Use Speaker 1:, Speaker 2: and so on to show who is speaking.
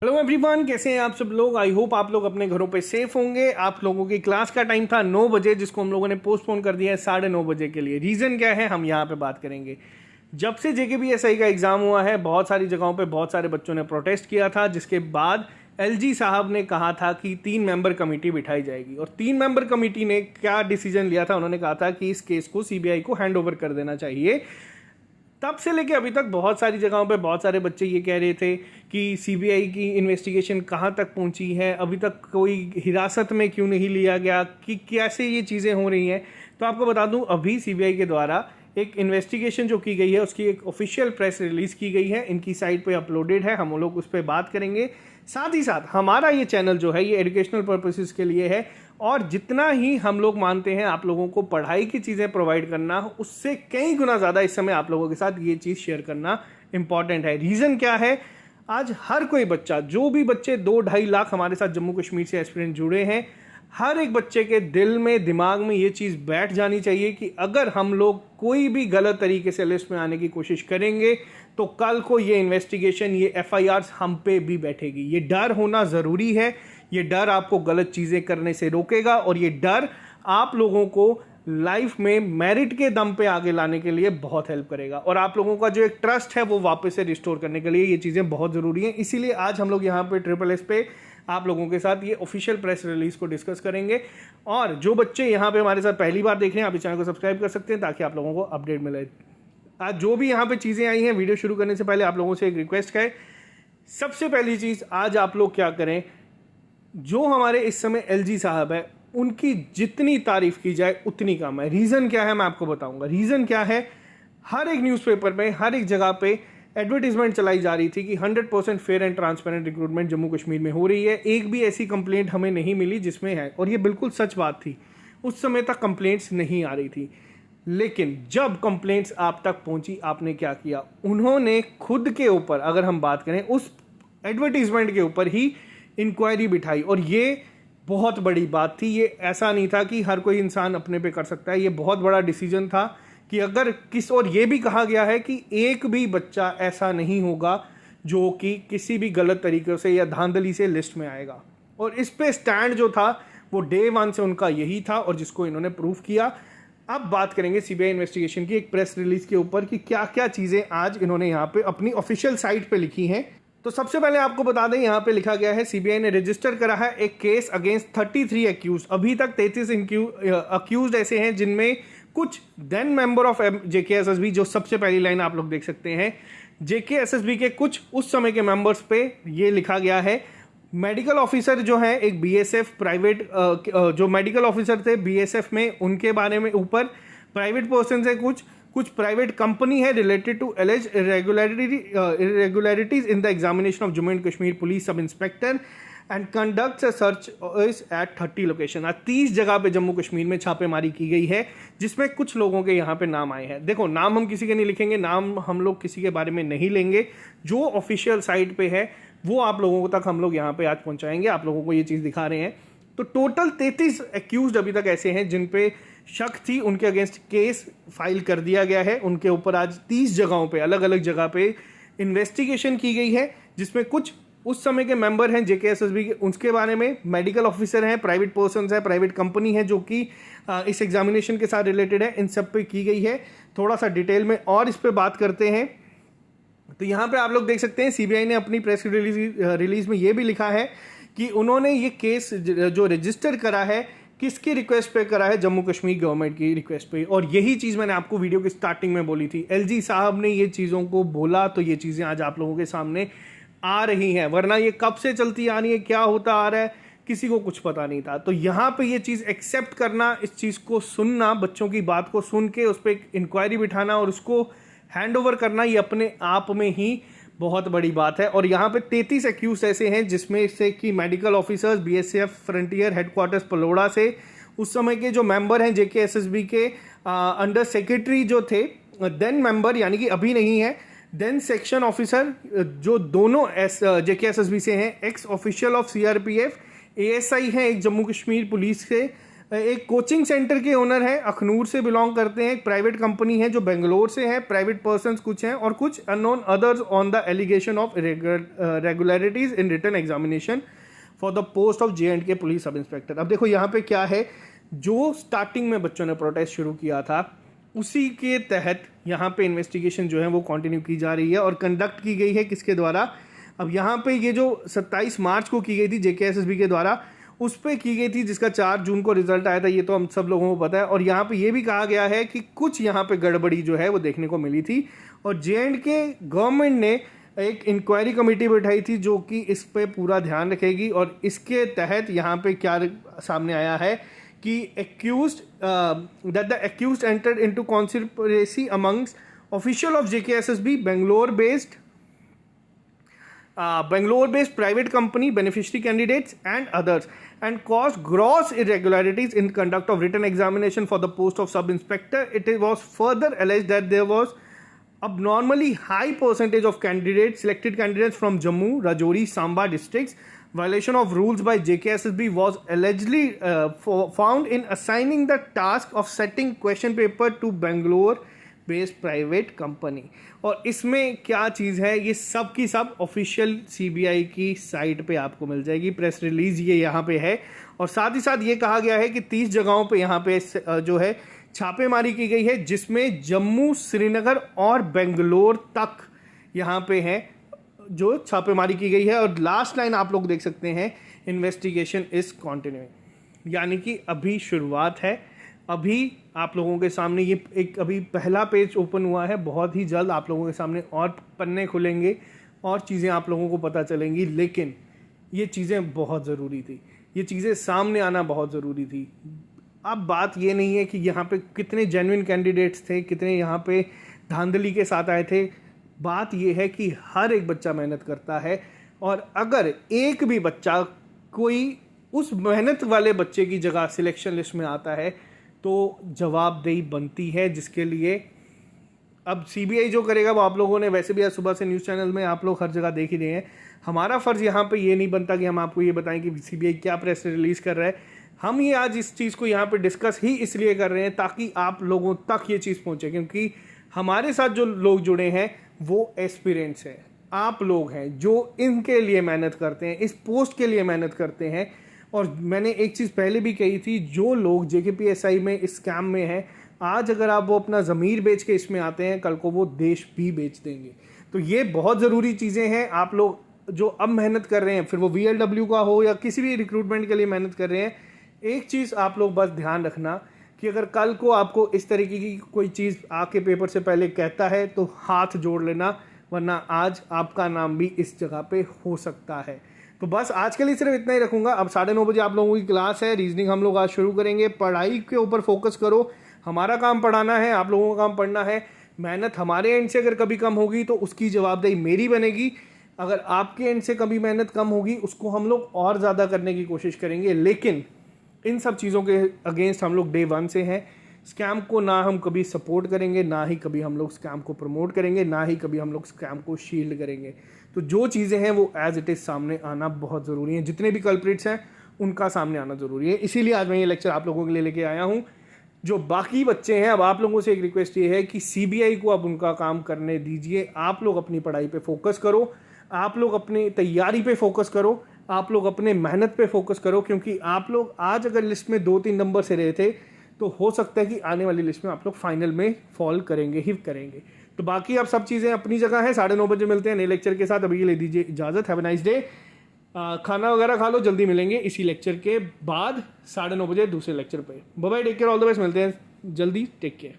Speaker 1: Hello everyone, कैसे हैं आप सब लोग। आई होप आप लोग अपने घरों पे सेफ होंगे। आप लोगों की क्लास का टाइम था 9 बजे, जिसको हम लोगों ने पोस्टपोन कर दिया है 9:30 बजे के लिए। रीज़न क्या है हम यहाँ पे बात करेंगे। जब से जेकेपीएसआई का एग्ज़ाम हुआ है, बहुत सारी जगहों पे बहुत सारे बच्चों ने प्रोटेस्ट किया था, जिसके बाद एलजी साहब ने कहा था कि 3 मेंबर कमेटी बिठाई जाएगी। और 3 मेंबर कमेटी ने क्या डिसीजन लिया था, उन्होंने कहा था कि इस केस को सीबीआई को हैंड ओवर कर देना चाहिए। तब से लेके अभी तक बहुत सारी जगहों पे बहुत सारे बच्चे ये कह रहे थे कि सीबीआई की इन्वेस्टिगेशन कहाँ तक पहुँची है, अभी तक कोई हिरासत में क्यों नहीं लिया गया, कि कैसे ये चीज़ें हो रही हैं। तो आपको बता दूं, अभी सीबीआई के द्वारा एक इन्वेस्टिगेशन जो की गई है उसकी एक ऑफिशियल प्रेस रिलीज की गई है, इनकी साइट पे अपलोडेड है। हम लोग उस पर बात करेंगे। साथ ही साथ हमारा ये चैनल जो है ये एजुकेशनल पर्पसेस के लिए है, और जितना ही हम लोग मानते हैं आप लोगों को पढ़ाई की चीज़ें प्रोवाइड करना, उससे कई गुना ज़्यादा इस समय आप लोगों के साथ ये चीज़ शेयर करना इंपॉर्टेंट है। रीज़न क्या है, आज हर कोई बच्चा, जो भी बच्चे 2-2.5 लाख हमारे साथ जम्मू कश्मीर से एस्पिरेंट जुड़े हैं, हर एक बच्चे के दिल में दिमाग में ये चीज़ बैठ जानी चाहिए कि अगर हम लोग कोई भी गलत तरीके से लिस्ट में आने की कोशिश करेंगे तो कल को ये इन्वेस्टिगेशन, ये एफआईआर हम पे भी बैठेगी। ये डर होना ज़रूरी है। ये डर आपको गलत चीज़ें करने से रोकेगा, और ये डर आप लोगों को लाइफ में मेरिट के दम पे आगे लाने के लिए बहुत हेल्प करेगा, और आप लोगों का जो एक ट्रस्ट है वो वापस से रिस्टोर करने के लिए ये चीज़ें बहुत ज़रूरी हैं। इसीलिए आज हम लोग यहाँ पे SSS पे आप लोगों के साथ ये ऑफिशियल प्रेस रिलीज को डिस्कस करेंगे। और जो बच्चे यहाँ पे हमारे साथ पहली बार देख रहे हैं, आप इस चैनल को सब्सक्राइब कर सकते हैं ताकि आप लोगों को अपडेट मिले। आज जो भी यहाँ पे चीज़ें आई हैं, वीडियो शुरू करने से पहले आप लोगों से एक रिक्वेस्ट है। सबसे पहली चीज़, आज आप लोग क्या करें, जो हमारे इस समय एलजी साहब है उनकी जितनी तारीफ की जाए उतनी कम है। रीज़न क्या है मैं आपको बताऊंगा। रीज़न क्या है, हर एक न्यूज़पेपर में, हर एक जगह पे एडवर्टीजमेंट चलाई जा रही थी कि 100% fair and transparent recruitment Jammu Kashmir में हो रही है। एक भी ऐसी कंप्लेंट हमें नहीं मिली जिसमें है, और ये बिल्कुल सच बात थी। उस समय तक कंप्लेंट्स नहीं आ रही थी, लेकिन जब कंप्लेंट्स आप तक पहुंची, आपने क्या किया, उन्होंने खुद के ऊपर, अगर हम बात करें उस एडवर्टीजमेंट के ऊपर ही इंक्वायरी बिठाई। और ये बहुत बड़ी बात थी। ये ऐसा नहीं था कि हर कोई इंसान अपने पे कर सकता है। ये बहुत बड़ा डिसीजन था कि अगर और ये भी कहा गया है कि एक भी बच्चा ऐसा नहीं होगा जो कि किसी भी गलत तरीके से या धांधली से लिस्ट में आएगा। और इस पे स्टैंड जो था वो डे 1 से उनका यही था, और जिसको इन्होंने प्रूव किया। अब बात करेंगे सीबीआई इन्वेस्टिगेशन की एक प्रेस रिलीज के ऊपर कि क्या क्या चीज़ें आज इन्होंने यहाँ पे अपनी ऑफिशियल साइट पे लिखी हैं। तो सबसे पहले आपको बता दें, यहाँ पे लिखा गया है सीबीआई ने रजिस्टर करा है एक केस अगेंस्ट 33 एक्यूज। अभी तक 33 अक्यूज ऐसे हैं जिनमें कुछ देन मेंबर ऑफ जेकेएसएसबी, जो सबसे पहली लाइन आप लोग देख सकते हैं, जेकेएसएसबी के कुछ उस समय के मेंबर्स पे ये लिखा गया है। मेडिकल ऑफिसर जो है एक बीएसएफ प्राइवेट, जो मेडिकल ऑफिसर थे बीएसएफ में, उनके बारे में ऊपर प्राइवेट पर्सन है, कुछ प्राइवेट कंपनी है related to alleged irregularities in the examination of Jammu and Kashmir police sub inspector and conducts a search at 30 location. आज 30 जगह पे जम्मू कश्मीर में छापेमारी की गई है, जिसमें कुछ लोगों के यहाँ पे नाम आए हैं। देखो, नाम हम किसी के नहीं लिखेंगे, नाम हम लोग किसी के बारे में नहीं लेंगे। जो ऑफिशियल साइट पे है वो आप लोगों तक हम लोग यहाँ पे आज पहुँचाएंगे, आप लोगों को ये चीज़ दिखा रहे हैं। तो टोटल 33 एक्यूज अभी तक ऐसे हैं जिन पे शक थी, उनके अगेंस्ट केस फाइल कर दिया गया है। उनके ऊपर आज 30 जगहों पे, अलग अलग जगह पे इन्वेस्टिगेशन की गई है, जिसमें कुछ उस समय के मेंबर हैं जेकेएसएसबी के, उसके बारे में मेडिकल ऑफिसर हैं, प्राइवेट पर्सन है, प्राइवेट कंपनी है जो कि इस एग्जामिनेशन के साथ रिलेटेड है। इन सब पे की गई है। थोड़ा सा डिटेल में और इस पे बात करते हैं। तो यहाँ पे आप लोग देख सकते हैं सीबीआई ने अपनी प्रेस रिलीज में ये भी लिखा है कि उन्होंने ये केस जो रजिस्टर करा है किसकी रिक्वेस्ट पे करा है, जम्मू कश्मीर गवर्नमेंट की रिक्वेस्ट पे। और यही चीज़ मैंने आपको वीडियो की स्टार्टिंग में बोली थी। एलजी साहब ने ये चीज़ों को बोला तो ये चीज़ें आज आप लोगों के सामने आ रही हैं, वरना ये कब से चलती आ रही है, क्या होता आ रहा है, किसी को कुछ पता नहीं था। तो यहाँ पे ये चीज़ एक्सेप्ट करना, इस चीज़ को सुनना, बच्चों की बात को सुन के उस पर इंक्वायरी बिठाना और उसको हैंड ओवर करना, ये अपने आप में ही बहुत बड़ी बात है। और यहाँ पे 33 एक्यूज ऐसे हैं जिसमें से कि medical officers BSF frontier headquarters Paloura से, उस समय के जो मेंबर हैं जेकेएसएसबी के अंडर सेक्रेटरी जो थे, देन मेंबर यानी कि अभी नहीं है, देन सेक्शन ऑफिसर जो दोनों जेकेएसएसबी से हैं, x official of CRPF, ASI हैं एक जम्मू कश्मीर पुलिस से, एक कोचिंग सेंटर के ओनर हैं, अखनूर से बिलोंग करते हैं, एक प्राइवेट कंपनी है जो बेंगलोर से है, प्राइवेट पर्सन्स कुछ हैं और कुछ unknown others on the allegation of regularities in written examination for the post of J&K police sub inspector. अब देखो यहाँ पे क्या है, जो स्टार्टिंग में बच्चों ने प्रोटेस्ट शुरू किया था उसी के तहत यहाँ पे इन्वेस्टिगेशन जो है वो कंटिन्यू की जा रही है और कंडक्ट की गई है किसके द्वारा। अब यहाँ पे ये जो 27 मार्च को की गई थी JKSSB के द्वारा, उस पर की गई थी, जिसका 4 जून को रिजल्ट आया था, ये तो हम सब लोगों को पता है। और यहाँ पे ये भी कहा गया है कि कुछ यहाँ पे गड़बड़ी जो है वो देखने को मिली थी और J&K गवर्नमेंट ने एक इंक्वायरी कमेटी बैठाई थी जो कि इस पे पूरा ध्यान रखेगी। और इसके तहत यहाँ पे क्या सामने आया है कि that the accused entered into conspiracy amongst official of JKSSB Bangalore-based private company, beneficiary candidates and others, and caused gross irregularities in conduct of written examination for the post of sub-inspector. It was further alleged that there was abnormally high percentage of selected candidates from Jammu, Rajouri, Samba districts. Violation of rules by JKSSB was allegedly found in assigning the task of setting question paper to Bangalore based private company. और इसमें क्या चीज़ है, ये सब की सब official CBI की site पे आपको मिल जाएगी, प्रेस रिलीज ये यहाँ पे है। और साथ ही साथ ये कहा गया है कि 30 जगहों पे यहाँ पे जो है छापेमारी की गई है, जिसमें जम्मू, श्रीनगर और बेंगलोर तक यहाँ पे है जो छापेमारी की गई है। और लास्ट लाइन आप लोग देख सकते हैं, इन्वेस्टिगेशन इज कॉन्टिन्यूइंग, यानी कि अभी शुरुआत है। अभी आप लोगों के सामने ये एक अभी पहला पेज ओपन हुआ है, बहुत ही जल्द आप लोगों के सामने और पन्ने खुलेंगे और चीज़ें आप लोगों को पता चलेंगी। लेकिन ये चीज़ें बहुत ज़रूरी थी, ये चीज़ें सामने आना बहुत ज़रूरी थी। अब बात ये नहीं है कि यहाँ पे कितने जेन्युइन कैंडिडेट्स थे, कितने यहाँ पे धांधली के साथ आए थे। बात ये है कि हर एक बच्चा मेहनत करता है और अगर एक भी बच्चा कोई उस मेहनत वाले बच्चे की जगह सिलेक्शन लिस्ट में आता है तो जवाबदेही बनती है, जिसके लिए अब CBI जो करेगा वो आप लोगों ने वैसे भी आज सुबह से न्यूज़ चैनल में आप लोग हर जगह देख ही रहे हैं। हमारा फ़र्ज़ यहाँ पे ये नहीं बनता कि हम आपको ये बताएं कि CBI क्या प्रेस रिलीज़ कर रहा है। हम ये आज इस चीज़ को यहाँ पे डिस्कस ही इसलिए कर रहे हैं ताकि आप लोगों तक ये चीज़ पहुँचे, क्योंकि हमारे साथ जो लोग जुड़े हैं वो एस्पिरेंट्स हैं, आप लोग हैं जो इनके लिए मेहनत करते हैं, इस पोस्ट के लिए मेहनत करते हैं। और मैंने एक चीज़ पहले भी कही थी, जो लोग JKPSI में इस स्कैम में हैं, आज अगर आप वो अपना ज़मीर बेच के इसमें आते हैं, कल को वो देश भी बेच देंगे। तो ये बहुत ज़रूरी चीज़ें हैं। आप लोग जो अब मेहनत कर रहे हैं, फिर वो VLW का हो या किसी भी रिक्रूटमेंट के लिए मेहनत कर रहे हैं, एक चीज़ आप लोग बस ध्यान रखना कि अगर कल को आपको इस तरीके की कोई चीज़ आके पेपर से पहले कहता है तो हाथ जोड़ लेना, वरना आज आपका नाम भी इस जगह पे हो सकता है। तो बस आज के लिए सिर्फ इतना ही रखूंगा। अब 9:30 बजे आप लोगों की क्लास है, रीजनिंग हम लोग आज शुरू करेंगे। पढ़ाई के ऊपर फोकस करो, हमारा काम पढ़ाना है, आप लोगों का काम पढ़ना है। मेहनत हमारे एंड से अगर कभी कम होगी तो उसकी जवाबदेही मेरी बनेगी, अगर आपके एंड से कभी मेहनत कम होगी उसको हम लोग और ज़्यादा करने की कोशिश करेंगे। लेकिन इन सब चीज़ों के अगेंस्ट हम लोग डे 1 से हैं। स्कैम को ना हम कभी सपोर्ट करेंगे, ना ही कभी हम लोग स्कैम को प्रमोट करेंगे, ना ही कभी हम लोग स्कैम को शील्ड करेंगे। तो जो चीज़ें हैं वो एज इट इज़ सामने आना बहुत ज़रूरी है, जितने भी कल्प्रिट्स हैं उनका सामने आना ज़रूरी है। इसीलिए आज मैं ये लेक्चर आप लोगों के लिए लेके आया हूँ। जो बाकी बच्चे हैं, अब आप लोगों से एक रिक्वेस्ट ये है कि CBI को अब उनका काम करने दीजिए। आप लोग अपनी पढ़ाई पे फोकस करो, आप लोग अपनी तैयारी पे फोकस करो, आप लोग अपने मेहनत पे फोकस करो, क्योंकि आप लोग आज अगर लिस्ट में 2-3 नंबर से रहे थे तो हो सकता है कि आने वाली लिस्ट में आप लोग फाइनल में फॉल करेंगे ही करेंगे। तो बाकी अब सब चीज़ें अपनी जगह है। 9:30 बजे मिलते हैं नए लेक्चर के साथ। अभी के लिए दीजिए इजाज़त। Have a nice day. खाना वगैरह खा लो, जल्दी मिलेंगे इसी लेक्चर के बाद 9:30 बजे दूसरे लेक्चर पे। Bye bye, take care, all the best. मिलते हैं जल्दी, टेक केयर।